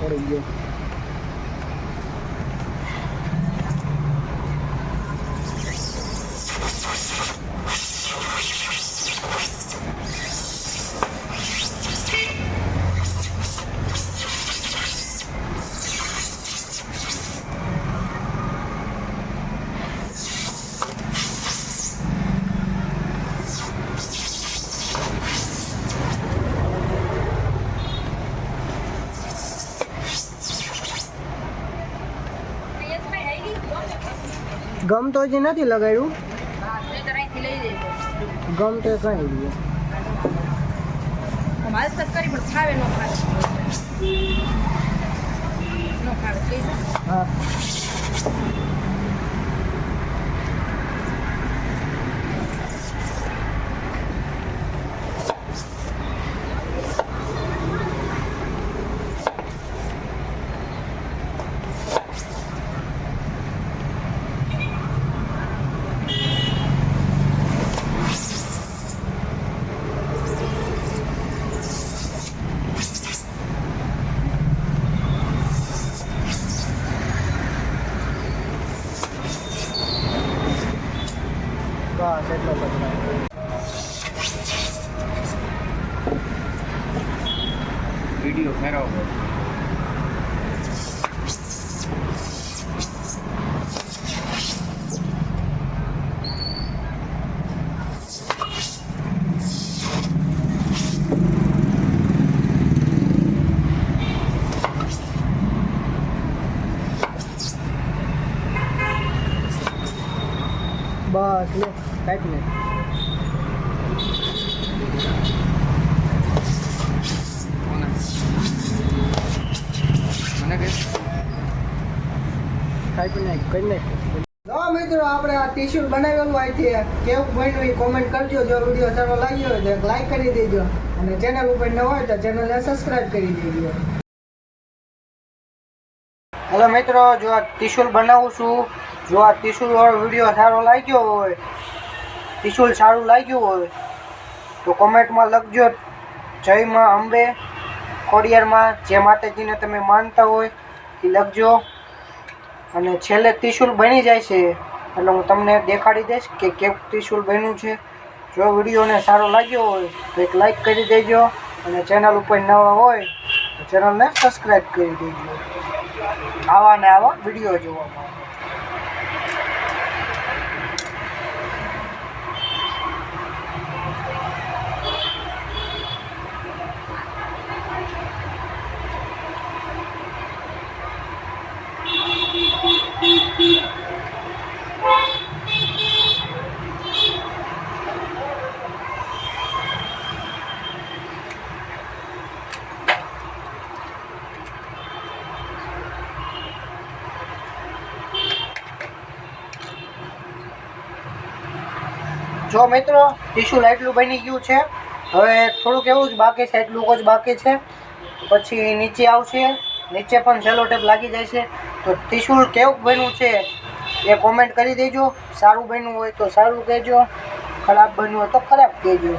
પડી ગયો. ગમ તો હજી નથી લગાડ્યું. ગમ તો કઈ ગયું માલ તક કરી પણ ખાવે ન ખાવે હા. બસ એટલો બધો. વિડીયો ફેરવો. બસ લે કાઢી લે. મને કે કાઢી નાખ કરી નાખ. જો મિત્રો આપણે આ ટીશ્યુ બનાવેલું અહીંથી કેવું બન્યું એ કોમેન્ટ કરજો. જો વિડીયો સારો લાગ્યો હોય તો લાઈક કરી દેજો અને ચેનલ ઉપર ન હોય તો ચેનલને સબસ્ક્રાઇબ કરી દેજો. હેલો મિત્રો, જો આ ટીશ્યુ બનાવું છું. જો આ ટીશ્યુ વાળો વિડીયો સારો લાગ્યો હોય, ટીશ્યુ સારું લાગ્યું હોય તો કોમેન્ટમાં લખજો જય માં અંબે. ખોડિયારમાં જે માતાજીને તમે માનતા હોય એ લખજો. અને છેલ્લે ટીશ્યુ બની જાય છે એટલે હું તમને દેખાડી દઈશ કે કેવું ટીશ્યુ બન્યું છે. જો વિડીયોને સારો લાગ્યો હોય તો એક લાઈક કરી દેજો અને ચેનલ ઉપર નવા હોય તો ચેનલને સબસ્ક્રાઈબ કરી દેજો આવા ને આવા વિડીયો જોવા માટે. જો મિત્રો ટીશ્યુ એટલું બની ગયું છે. હવે થોડુંક એવું જ બાકી છે, એટલું જ બાકી છે. પછી નીચે આવશે, નીચે પણ સેલો ટેપ લાગી જાય છે. તો ટીશ્યુ કેવું બન્યું છે એ કોમેન્ટ કરી દેજો. સારું બન્યું હોય તો સારું કહેજો, ખરાબ બન્યું હોય તો ખરાબ કહેજો.